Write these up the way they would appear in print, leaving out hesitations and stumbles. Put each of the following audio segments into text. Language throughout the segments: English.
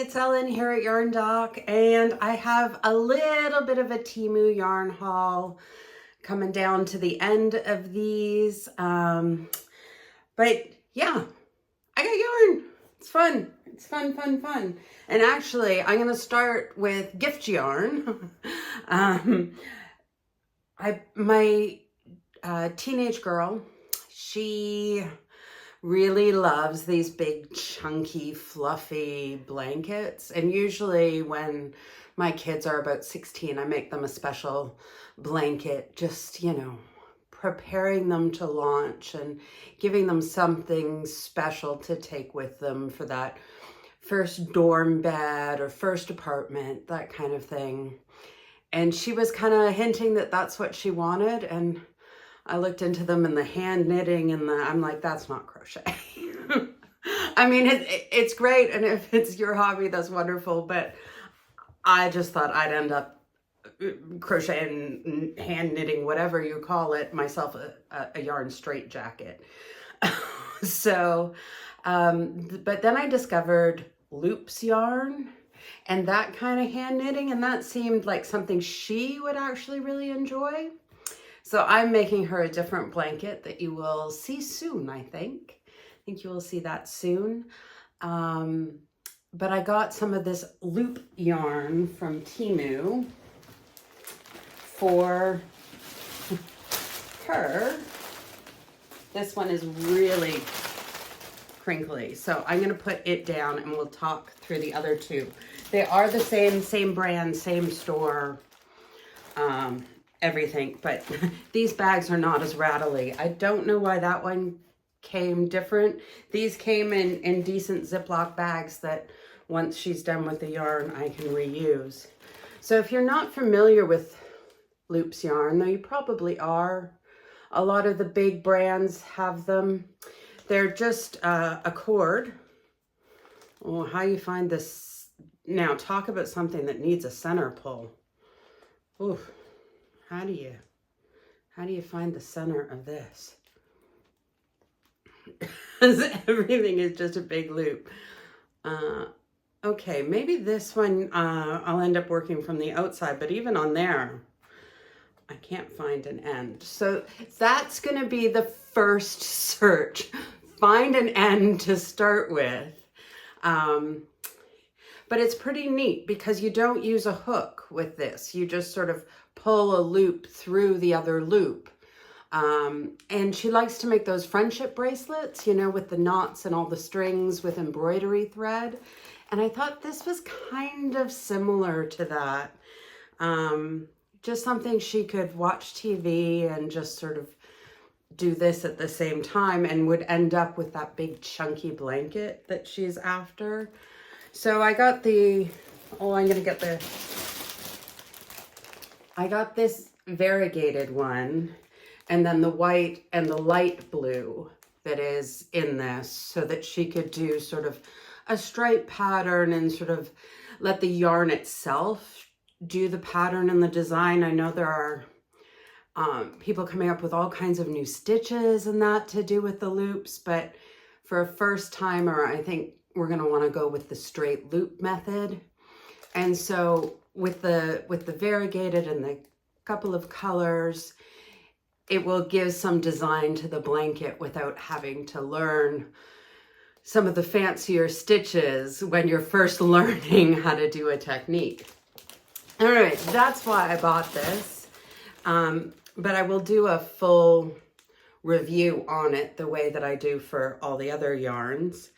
it's Ellen here at Yarn Doc, and I have a little bit of a Temu yarn haul coming down to the end of these. But yeah, I got yarn. It's fun. It's fun, fun, fun. And actually, I'm going to start with gift yarn. My teenage girl, she really loves these big, chunky, fluffy blankets. And usually when my kids are about 16, I make them a special blanket, just, you know, preparing them to launch and giving them something special to take with them for that first dorm bed or first apartment, that kind of thing. And she was kind of hinting that that's what she wanted. And I looked into them and the hand knitting and I'm like, that's not crochet. I mean, it's great. And if it's your hobby, that's wonderful. But I just thought I'd end up crocheting, hand knitting, whatever you call it, myself a yarn straight jacket. So, but then I discovered Loops yarn and that kind of hand knitting. And that seemed like something she would actually really enjoy. So I'm making her a different blanket that you will see soon, I think. I think you will see that soon. But I got some of this loop yarn from Temu for her. This one is really crinkly. So I'm going to put it down and we'll talk through the other two. They are the same brand, same store. Everything, but these bags are not as rattly. I don't know why that one came different. These came in decent Ziploc bags that once she's done with the yarn, I can reuse. So if you're not familiar with Loops yarn, though you probably are, a lot of the big brands have them. They're just a cord. Oh, how you find this? Now talk about something that needs a center pull. Oof. How do you find the center of this? Everything is just a big loop. Okay, maybe this one I'll end up working from the outside, but even on there, I can't find an end. So that's going to be the first search. Find an end to start with. But it's pretty neat because you don't use a hook with this. You just sort of pull a loop through the other loop. And she likes to make those friendship bracelets, you know, with the knots and all the strings with embroidery thread. And I thought this was kind of similar to that. Just something she could watch TV and just sort of do this at the same time and would end up with that big chunky blanket that she's after. So I got I got this variegated one, and then the white and the light blue that is in this so that she could do sort of a stripe pattern and sort of let the yarn itself do the pattern and the design. I know there are people coming up with all kinds of new stitches and that to do with the loops, but for a first timer, I think we're going to want to go with the straight loop method. And so with the variegated and the couple of colors, it will give some design to the blanket without having to learn some of the fancier stitches when you're first learning how to do a technique. All right, that's why I bought this. But I will do a full review on it the way that I do for all the other yarns.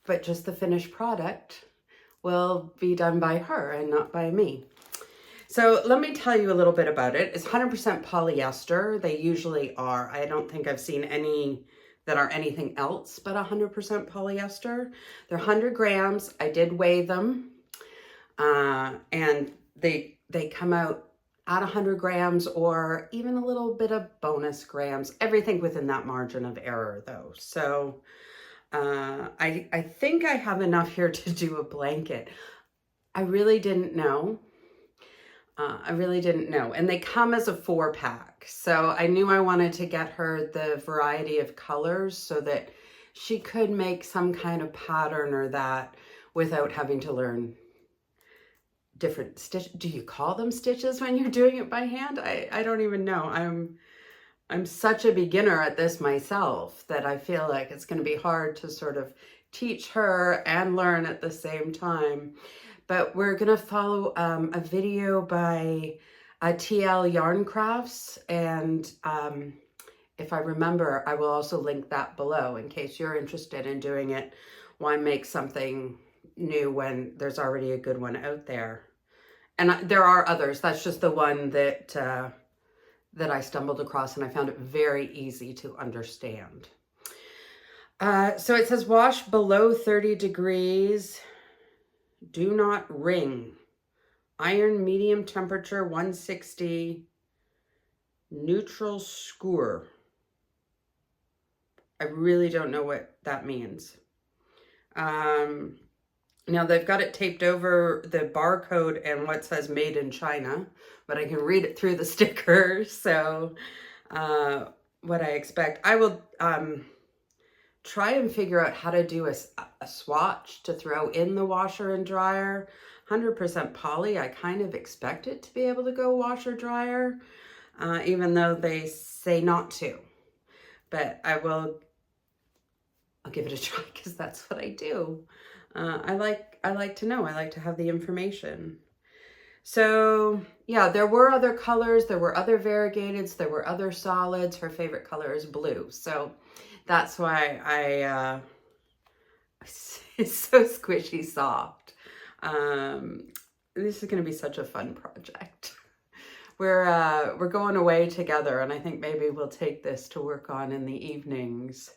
But just the finished product will be done by her and not by me. So let me tell you a little bit about it. It's 100% polyester. They usually are. I don't think I've seen any that are anything else but 100% polyester. They're 100 grams. I did weigh them. And they come out at 100 grams or even a little bit of bonus grams. Everything within that margin of error though. So I think I have enough here to do a blanket. I really didn't know. And they come as a 4-pack. So I knew I wanted to get her the variety of colors so that she could make some kind of pattern or that without having to learn different stitch. Do you call them stitches when you're doing it by hand? I don't even know. I'm such a beginner at this myself that I feel like it's going to be hard to sort of teach her and learn at the same time. But we're going to follow a video by TL Yarn Crafts, and if I remember, I will also link that below in case you're interested in doing it. Why make something new when there's already a good one out there? And there are others. That's just the one that that I stumbled across, and I found it very easy to understand. So it says wash below 30 degrees. Do not wring. Iron medium temperature 160. Neutral skewer. I really don't know what that means. Now they've got it taped over the barcode and what says made in China, but I can read it through the sticker. So what I expect, I will try and figure out how to do a swatch to throw in the washer and dryer. 100% poly, I kind of expect it to be able to go washer dryer, even though they say not to. But I'll give it a try because that's what I do. I like to know. I like to have the information. So yeah, there were other colors. There were other variegateds. There were other solids. Her favorite color is blue. So that's why it's so squishy soft. This is going to be such a fun project. We're going away together, and I think maybe we'll take this to work on in the evenings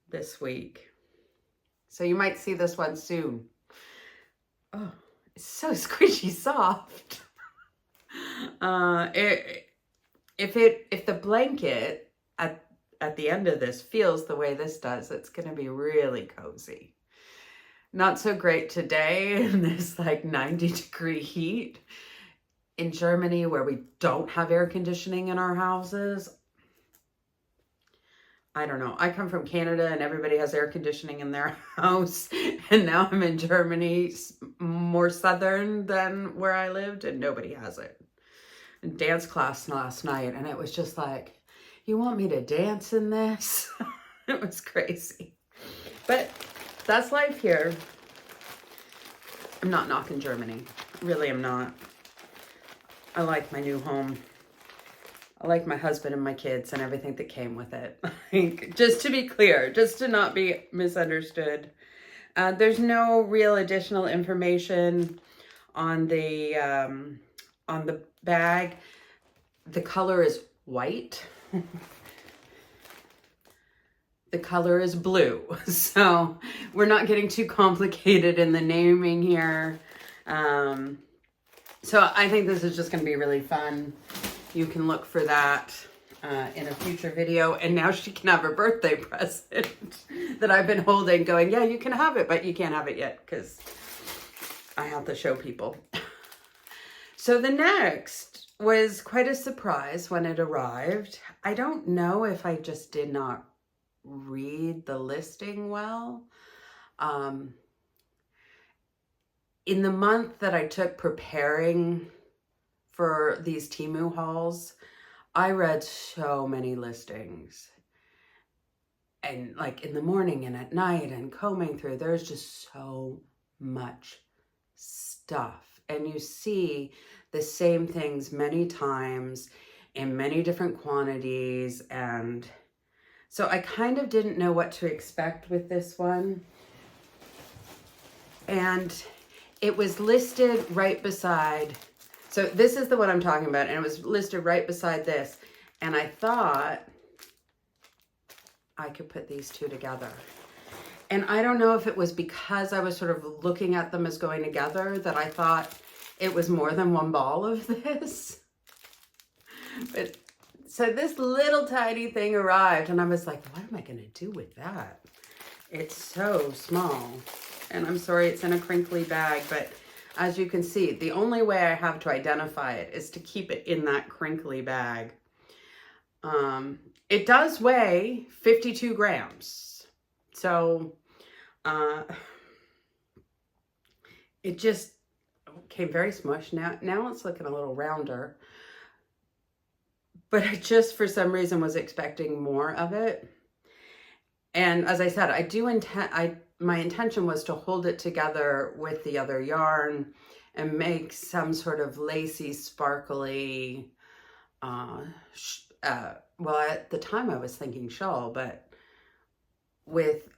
this week. So you might see this one soon. Oh, it's so squishy soft. If the blanket at the end of this feels the way this does, it's going to be really cozy. Not so great today in this like 90-degree heat. In Germany, where we don't have air conditioning in our houses, I don't know. I come from Canada and everybody has air conditioning in their house. And now I'm in Germany, more southern than where I lived, and nobody has it. In dance class last night, and it was just like, you want me to dance in this? It was crazy. But that's life here. I'm not knocking Germany. Really, I'm not. I like my new home. I like my husband and my kids and everything that came with it. Just to be clear, just to not be misunderstood. There's no real additional information on the bag. The color is white. The color is blue. So we're not getting too complicated in the naming here. So I think this is just going to be really fun. You can look for that in a future video. And now she can have her birthday present that I've been holding, going, yeah, you can have it, but you can't have it yet because I have to show people. So the next was quite a surprise when it arrived. I don't know if I just did not read the listing well. In the month that I took preparing for these Temu hauls, I read so many listings, and like in the morning and at night and combing through, there's just so much stuff, and you see the same things many times in many different quantities, and so I kind of didn't know what to expect with this one. And it was listed right beside, so this is the one I'm talking about, and it was listed right beside this. And I thought I could put these two together. And I don't know if it was because I was sort of looking at them as going together that I thought it was more than one ball of this. But so this little tiny thing arrived, and I was like, what am I going to do with that? It's so small. And I'm sorry it's in a crinkly bag, but as you can see, the only way I have to identify it is to keep it in that crinkly bag. It does weigh 52 grams. So it just came very smushed. Now it's looking a little rounder. But I just, for some reason, was expecting more of it. And as I said, my intention was to hold it together with the other yarn and make some sort of lacy, sparkly, well, at the time I was thinking shawl, but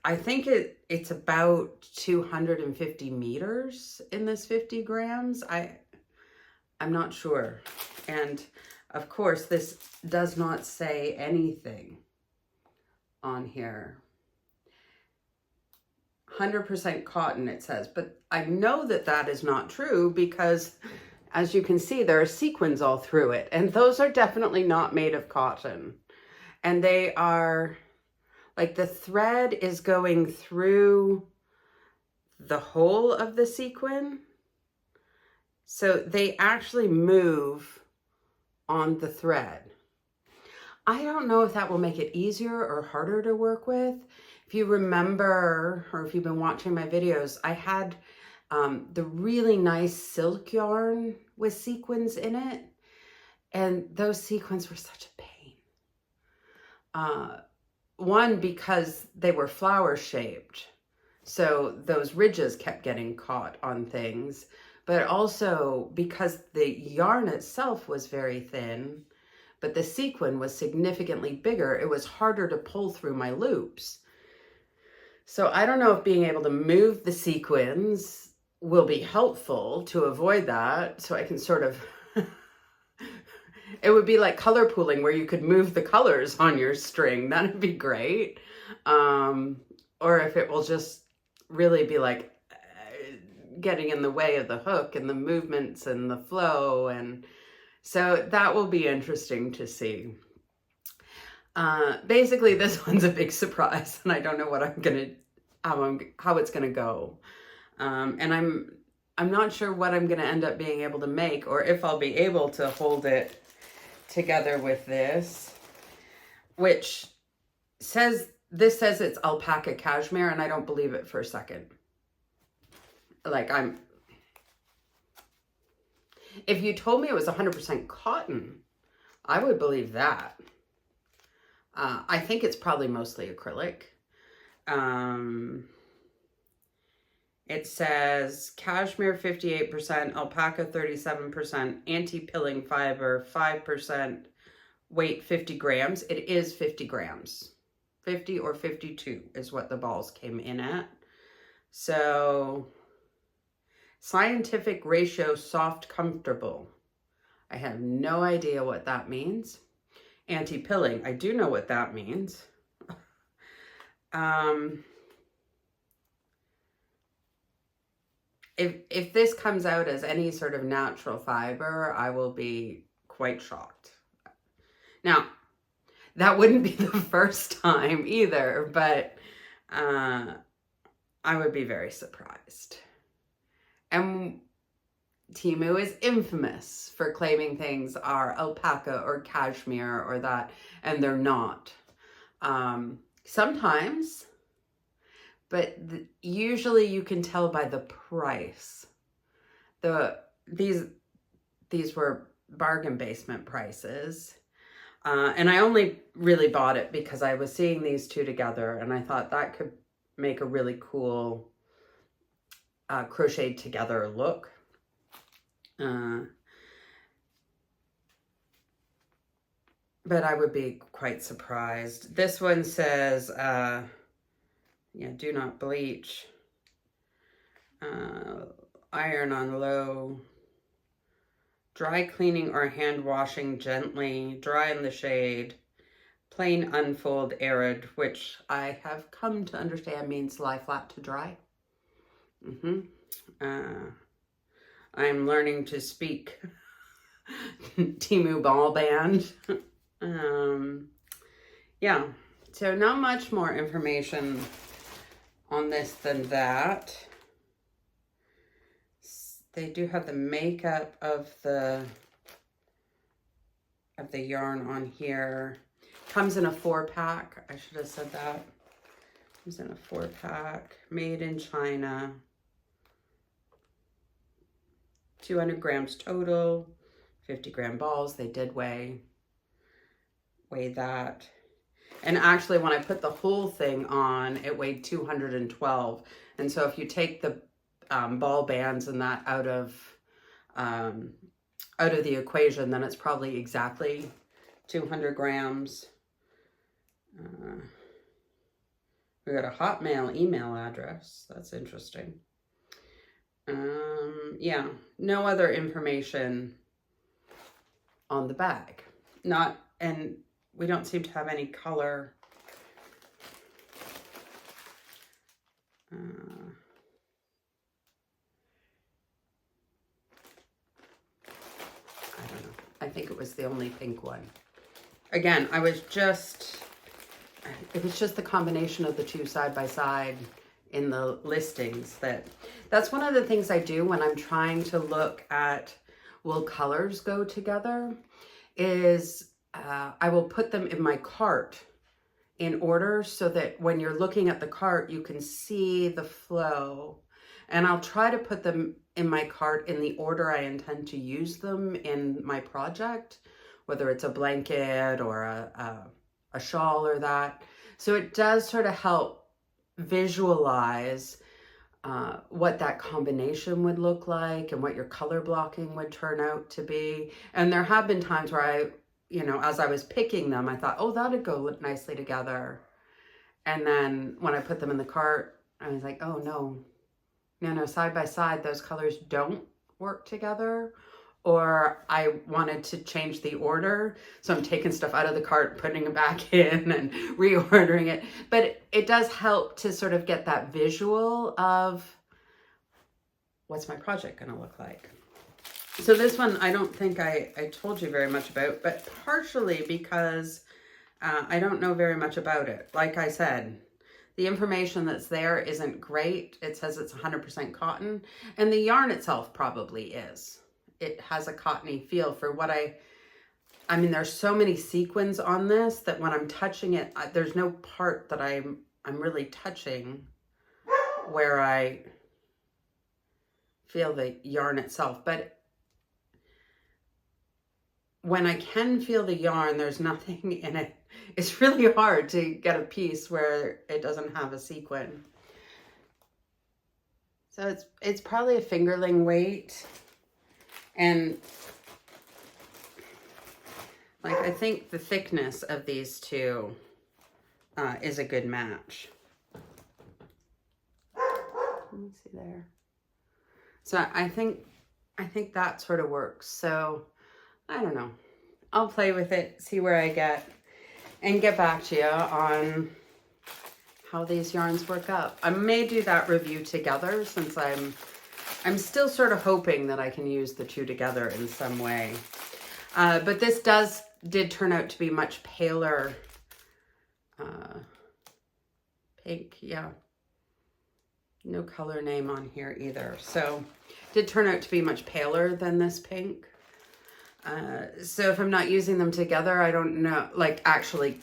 I think it's about 250 meters in this 50 grams. I'm not sure. And of course, this does not say anything on here. 100% cotton, it says, but I know that that is not true because, as you can see, there are sequins all through it, and those are definitely not made of cotton. And they are, like, the thread is going through the whole of the sequin, so they actually move on the thread. I don't know if that will make it easier or harder to work with. If you remember, or if you've been watching my videos, I had the really nice silk yarn with sequins in it. And those sequins were such a pain. One, because they were flower shaped. So those ridges kept getting caught on things. But also because the yarn itself was very thin, but the sequin was significantly bigger, it was harder to pull through my loops. So I don't know if being able to move the sequins will be helpful to avoid that. So I can sort of, it would be like color pooling where you could move the colors on your string. That'd be great. Or if it will just really be like getting in the way of the hook and the movements and the flow. And so that will be interesting to see. Basically, this one's a big surprise, and I don't know what how it's gonna go. And I'm not sure what I'm gonna end up being able to make, or if I'll be able to hold it together with this, which says it's alpaca cashmere, and I don't believe it for a second. Like, if you told me it was 100% cotton, I would believe that. I think it's probably mostly acrylic. It says cashmere 58%, alpaca 37%, anti-pilling fiber 5%, weight 50 grams. It is 50 grams. 50 or 52 is what the balls came in at. So, scientific ratio soft comfortable. I have no idea what that means. Anti-pilling, I do know what that means. If this comes out as any sort of natural fiber, I will be quite shocked. Now, that wouldn't be the first time either, but I would be very surprised. And Temu is infamous for claiming things are alpaca or cashmere or that, and they're not. Sometimes, but usually you can tell by the price. These were bargain basement prices. And I only really bought it because I was seeing these two together, and I thought that could make a really cool crocheted together look. But I would be quite surprised. This one says, do not bleach. Iron on low. Dry cleaning or hand washing gently. Dry in the shade. Plain unfold arid, which I have come to understand means lie flat to dry. I'm learning to speak Temu ball band. Yeah, so not much more information on this than that. They do have the makeup of the yarn on here. Comes in a 4-pack. I should have said that. It's in a 4-pack, made in China. 200 grams total, 50-gram balls. They did weigh that. And actually, when I put the whole thing on, it weighed 212. And so if you take the ball bands and that out of the equation, then it's probably exactly 200 grams. We got a Hotmail email address. That's interesting. Yeah, no other information on the bag. And we don't seem to have any color. I don't know. I think it was the only pink one. Again, it was just the combination of the two side by side in the listings that's one of the things I do when I'm trying to look at will colors go together is I will put them in my cart in order so that when you're looking at the cart, you can see the flow. And I'll try to put them in my cart in the order I intend to use them in my project, whether it's a blanket or a shawl or that. So it does sort of help visualize what that combination would look like and what your color blocking would turn out to be. And there have been times where I, as I was picking them, I thought, oh, that'd go nicely together. And then when I put them in the cart, I was like, oh, no, side by side, those colors don't work together. Or I wanted to change the order. So I'm taking stuff out of the cart, putting it back in and reordering it. But it does help to sort of get that visual of what's my project going to look like. So this one, I don't think I told you very much about, but partially because I don't know very much about it. Like I said, the information that's there isn't great. It says it's 100% cotton, and the yarn itself probably is. It has a cottony feel for what I mean, there's so many sequins on this that when I'm touching it, there's no part that I'm really touching where I feel the yarn itself. But when I can feel the yarn, there's nothing in it. It's really hard to get a piece where it doesn't have a sequin. So it's probably a fingerling weight. And like, I think the thickness of these two is a good match. Let me see there. So I think that sort of works. So I don't know. I'll play with it, see where I get, and get back to you on how these yarns work up. I may do that review together since I'm still sort of hoping that I can use the two together in some way. But this did turn out to be much paler. Pink, yeah. No color name on here either. So did turn out to be much paler than this pink. So if I'm not using them together, I don't know, like actually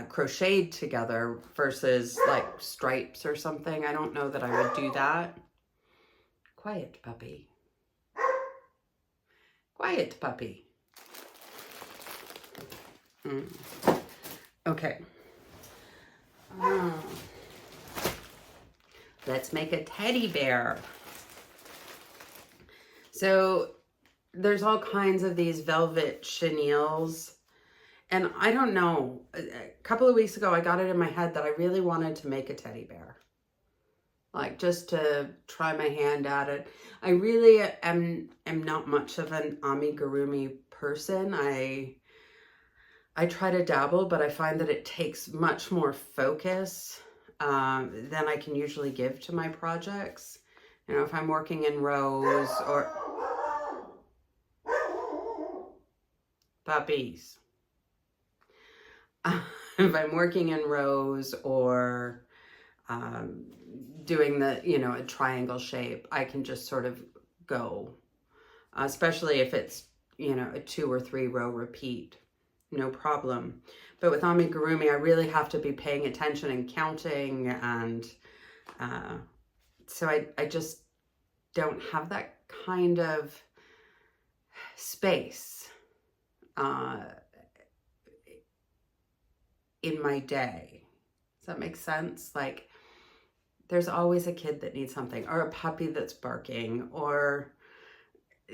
crocheted together versus like stripes or something. I don't know that I would do that. Quiet, puppy. Quiet, puppy. Okay. Let's make a teddy bear. So there's all kinds of these velvet chenilles. And I don't know, a couple of weeks ago, I got it in my head that I really wanted to make a teddy bear. Like just to try my hand at it. I really am not much of an amigurumi person. I try to dabble, but I find that it takes much more focus than I can usually give to my projects. If I'm working in rows or puppies. If I'm working in rows or doing a triangle shape, I can just sort of go, especially if it's, a 2 or 3 row repeat. no problem. But with amigurumi, I really have to be paying attention and counting, and so I just don't have that kind of space in my day. Does that make sense? Like, there's always a kid that needs something, or a puppy that's barking, or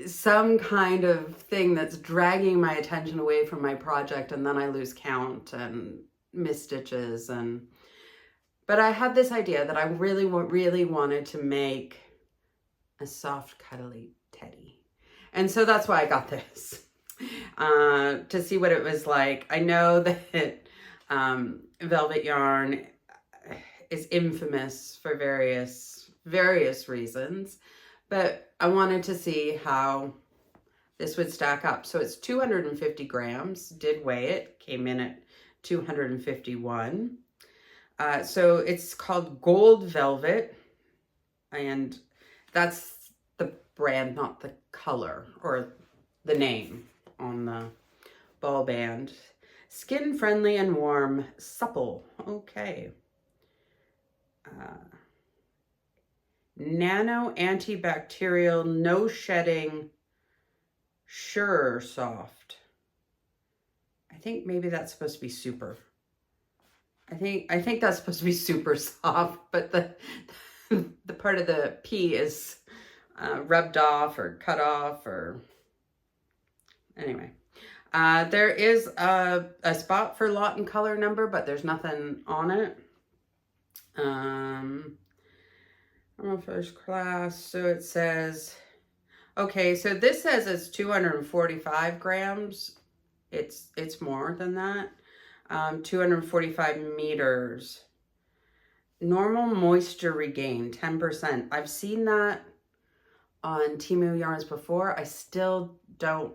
some kind of thing that's dragging my attention away from my project, and then I lose count and miss stitches. But I had this idea that I really wanted to make a soft, cuddly teddy. And so that's why I got this, to see what it was like. I know that velvet yarn is infamous for various reasons, but I wanted to see how this would stack up. So it's 250 grams, did weigh it, came in at 251. So it's called Gold Velvet, and that's the brand, not the color or the name on the ball band. Skin friendly and warm, supple. Okay. Nano antibacterial, no shedding, sure soft. I think maybe that's supposed to be super. I think that's supposed to be super soft, but the part of the P is rubbed off or cut off, or anyway. There is a spot for lot and color number, but there's nothing on it. I'm on first class, so it says, okay, so this says it's 245 grams. It's more than that. 245 meters. Normal moisture regain, 10%. I've seen that on Temu yarns before. I still don't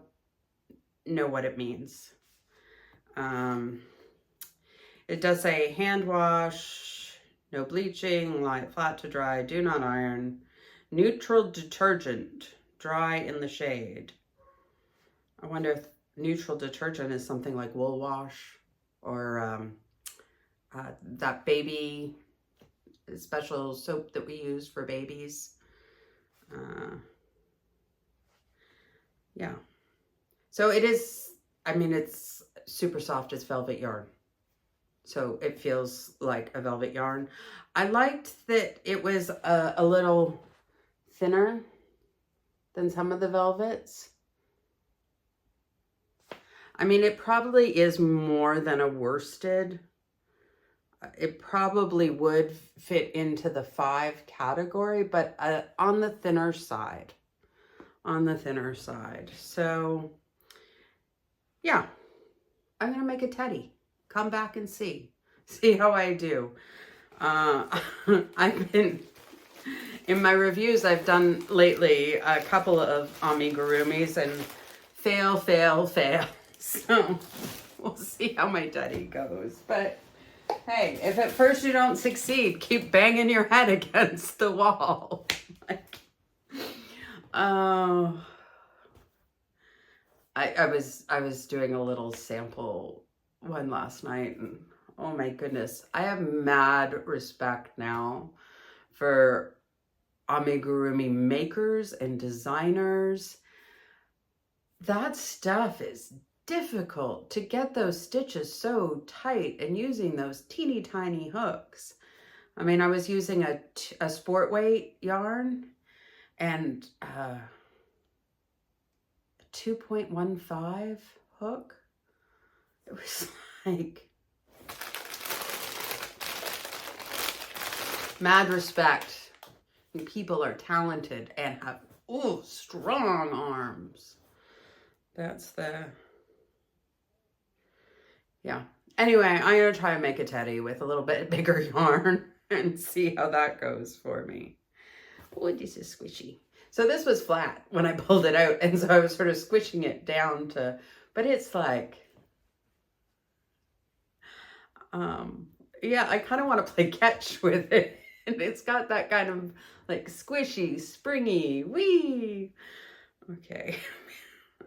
know what it means. It does say hand wash, no bleaching, lie it flat to dry, do not iron, neutral detergent, dry in the shade. I wonder if neutral detergent is something like wool wash, or that baby special soap that we use for babies. Yeah. So it is, I mean, it's super soft. It's velvet yarn. So it feels like a velvet yarn. I liked that it was a little thinner than some of the velvets. I mean, it probably is more than a worsted. It probably would fit into the 5 category, but on the thinner side. On the thinner side. So, yeah. I'm going to make a teddy. Come back and see. See how I do. I've been... In my reviews I've done lately, a couple of amigurumis, and fail. So we'll see how my teddy goes. But hey, if at first you don't succeed, keep banging your head against the wall. I was doing a little sample one last night, and oh my goodness, I have mad respect now for amigurumi makers and designers. That stuff is difficult to get those stitches so tight, and using those teeny tiny hooks. I mean, I was using a sport weight yarn, and a 2.15 hook. It was like, mad respect. People are talented and have strong arms. That's the, yeah. Anyway, I'm gonna try and make a teddy with a little bit bigger yarn and see how that goes for me. Oh, this is squishy. So this was flat when I pulled it out, and so I was sort of squishing it down to, but it's like, yeah, I kind of want to play catch with it. And it's got that kind of like squishy, springy, wee. Okay.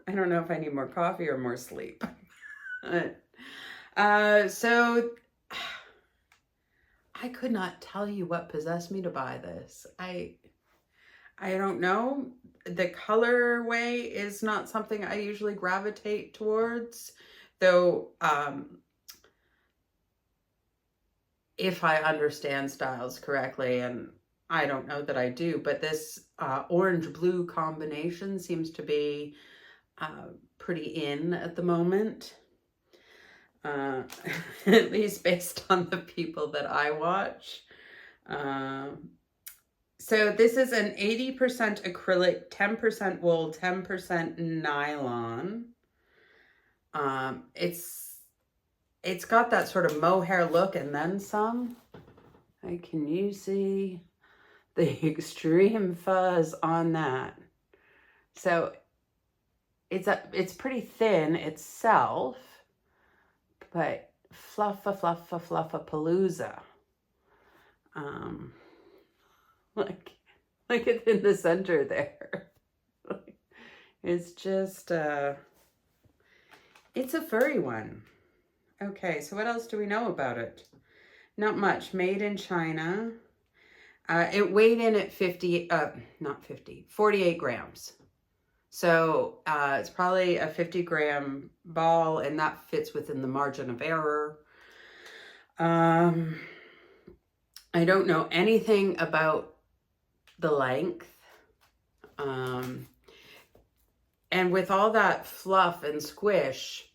I don't know if I need more coffee or more sleep. So I could not tell you what possessed me to buy this. I don't know. The colorway is not something I usually gravitate towards, though if I understand styles correctly, and I don't know that I do, but this orange-blue combination seems to be pretty in at the moment. At least based on the people that I watch. So this is an 80% acrylic, 10% wool, 10% nylon. It's got that sort of mohair look and then some. Can you see the extreme fuzz on that? So it's pretty thin itself, but fluffa-palooza. Like it's in the center there. It's just, it's a furry one. Okay, so what else do we know about it? Not much. Made in China. It weighed in at 48 grams. So it's probably a 50-gram ball, and that fits within the margin of error. I don't know anything about the length. And with all that fluff and squish,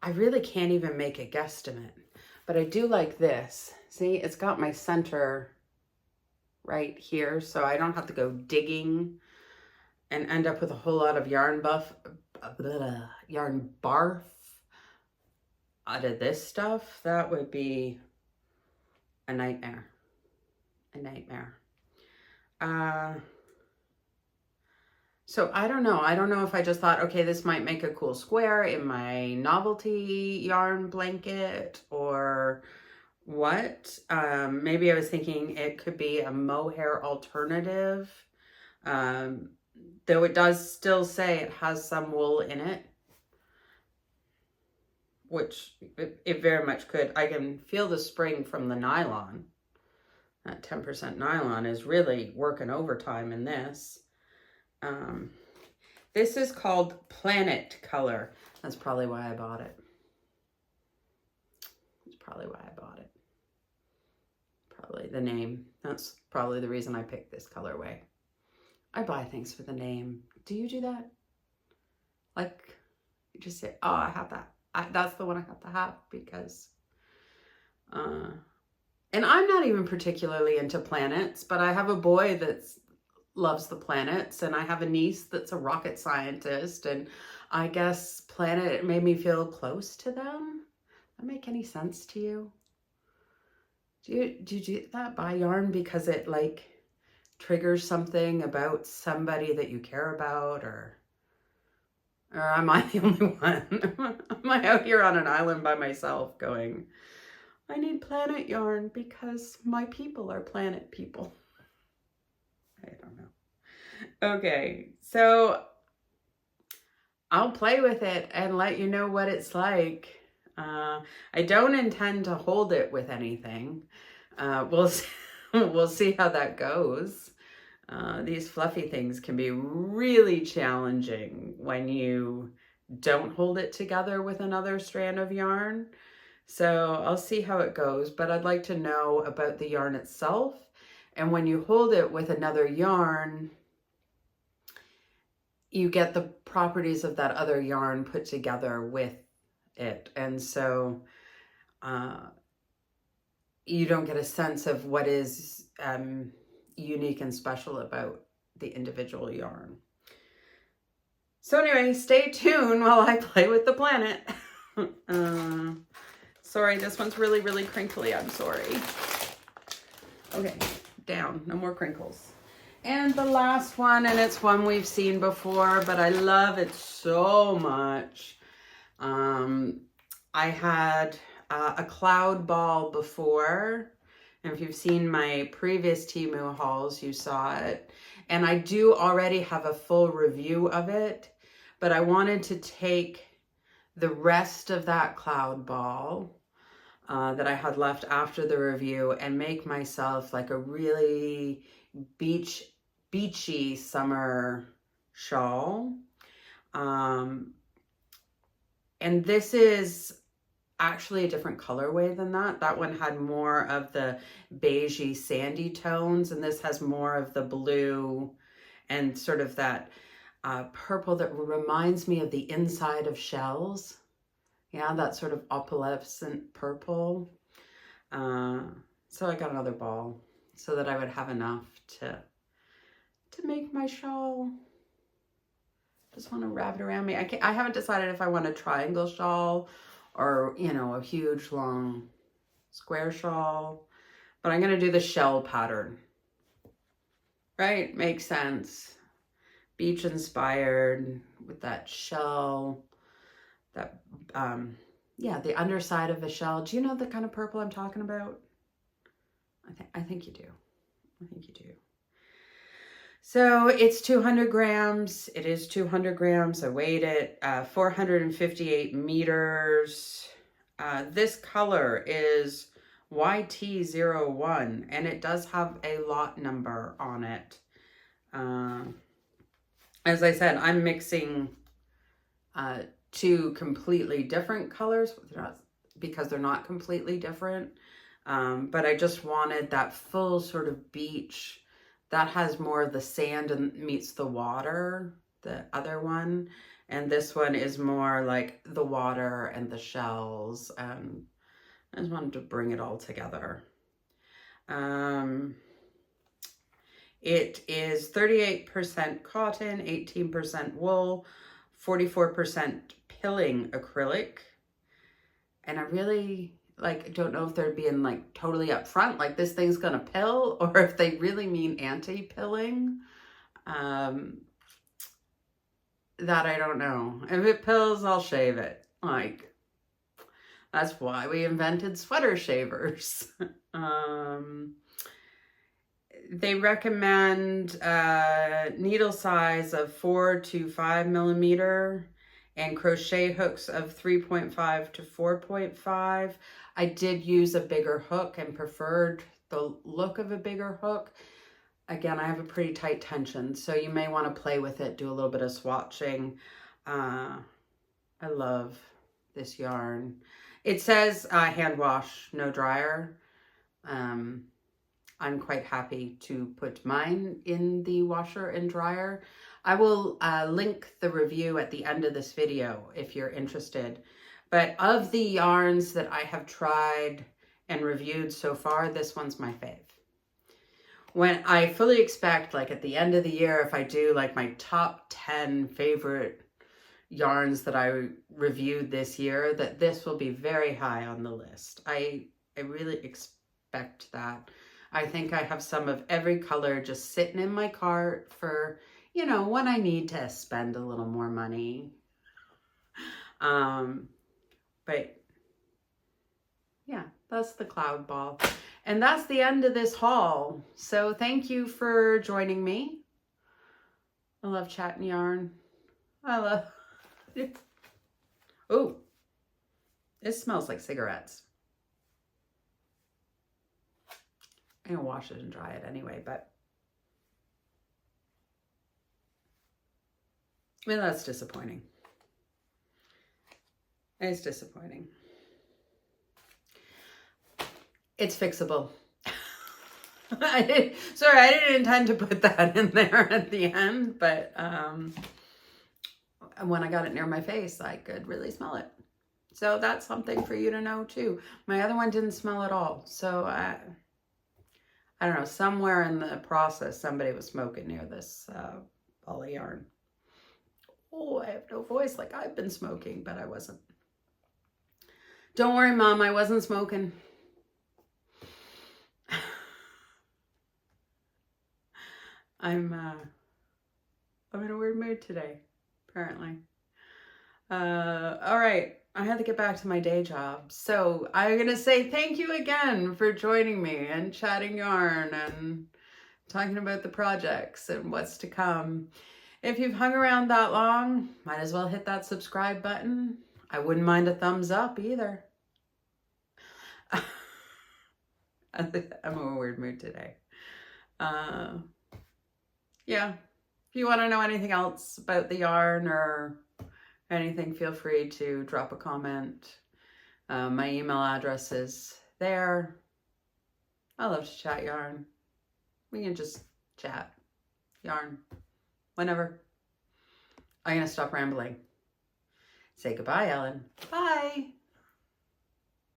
I really can't even make a guesstimate. But I do like this. See, it's got my center right here, so I don't have to go digging and end up with a whole lot of yarn barf out of this stuff. That would be a nightmare. A nightmare. So I don't know. I don't know if I just thought, okay, this might make a cool square in my novelty yarn blanket or what. Maybe I was thinking it could be a mohair alternative. Though it does still say it has some wool in it, which it very much could. I can feel the spring from the nylon. That 10% nylon is really working overtime in this. This is called Planet Color. That's probably why I bought it. That's probably why I bought it. Probably the name. That's probably the reason I picked this colorway. I buy things for the name. Do you do that? Like, you just say, oh, I have that. That's the one I have to have because... and I'm not even particularly into planets, but I have a boy that loves the planets, and I have a niece that's a rocket scientist, and I guess planet made me feel close to them. Does that make any sense to you? Do you do that? Buy yarn because it like triggers something about somebody that you care about, or am I the only one? Am I out here on an island by myself going, I need planet yarn because my people are planet people? I don't know. Okay, so I'll play with it and let you know what it's like. I don't intend to hold it with anything. We'll see how that goes. These fluffy things can be really challenging when you don't hold it together with another strand of yarn. So I'll see how it goes, but I'd like to know about the yarn itself. And when you hold it with another yarn, you get the properties of that other yarn put together with it. And so you don't get a sense of what is unique and special about the individual yarn. So anyway, stay tuned while I play with the planet. Sorry, this one's really, really crinkly. I'm sorry. Okay, down. No more crinkles. And the last one, and it's one we've seen before, but I love it so much. I had a cloud ball before, and if you've seen my previous Temu hauls, you saw it. And I do already have a full review of it, but I wanted to take the rest of that cloud ball that I had left after the review and make myself like a really beachy summer shawl. And this is actually a different colorway than that. That one had more of the beigey sandy tones, and this has more of the blue and sort of that purple that reminds me of the inside of shells. Yeah, that sort of opalescent purple. So I got another ball so that I would have enough to make my shawl. Just want to wrap it around me. I haven't decided if I want a triangle shawl or, you know, a huge long square shawl, but I'm going to do the shell pattern. Right? Makes sense. Beach inspired with that shell, that, yeah, the underside of a shell. Do you know the kind of purple I'm talking about? I think you do. I think you do. So it's 200 grams. It is 200 grams. I weighed it, 458 meters. This color is YT01, and it does have a lot number on it. As I said, I'm mixing two completely different colors because they're not completely different. But I just wanted that full sort of beach that has more of the sand and meets the water, the other one. And this one is more like the water and the shells. I just wanted to bring it all together. It is 38% cotton, 18% wool, 44% pilling acrylic. And I really don't know if they're being like totally upfront, like this thing's gonna pill, or if they really mean anti-pilling. That I don't know. If it pills, I'll shave it. Like, that's why we invented sweater shavers. They recommend needle size of 4 to 5 millimeter and crochet hooks of 3.5 to 4.5. I did use a bigger hook and preferred the look of a bigger hook. Again, I have a pretty tight tension, so you may want to play with it, do a little bit of swatching. I love this yarn. It says hand wash, no dryer. I'm quite happy to put mine in the washer and dryer. I will link the review at the end of this video if you're interested. But of the yarns that I have tried and reviewed so far, this one's my fave. When I fully expect, like at the end of the year, if I do like my top 10 favorite yarns that I reviewed this year, that this will be very high on the list. I really expect that. I think I have some of every color just sitting in my cart for, you know, when I need to spend a little more money. But yeah, that's the cloud ball. And that's the end of this haul. So thank you for joining me. I love chatting yarn. I love it. Oh, this smells like cigarettes. I'm gonna wash it and dry it anyway, but well, that's disappointing. It's disappointing. It's fixable. I didn't intend to put that in there at the end, but when I got it near my face, I could really smell it. So that's something for you to know too. My other one didn't smell at all. So I don't know, somewhere in the process, somebody was smoking near this ball of yarn. Oh, I have no voice, like I've been smoking, but I wasn't. Don't worry, Mom, I wasn't smoking. I'm in a weird mood today, apparently. All right, I had to get back to my day job. So I'm gonna say thank you again for joining me and chatting yarn and talking about the projects and what's to come. If you've hung around that long, might as well hit that subscribe button. I wouldn't mind a thumbs up either. I'm in a weird mood today. Yeah. If you want to know anything else about the yarn or anything, feel free to drop a comment. My email address is there. I love to chat yarn. We can just chat yarn whenever. I'm going to stop rambling. Say goodbye, Ellen. Bye.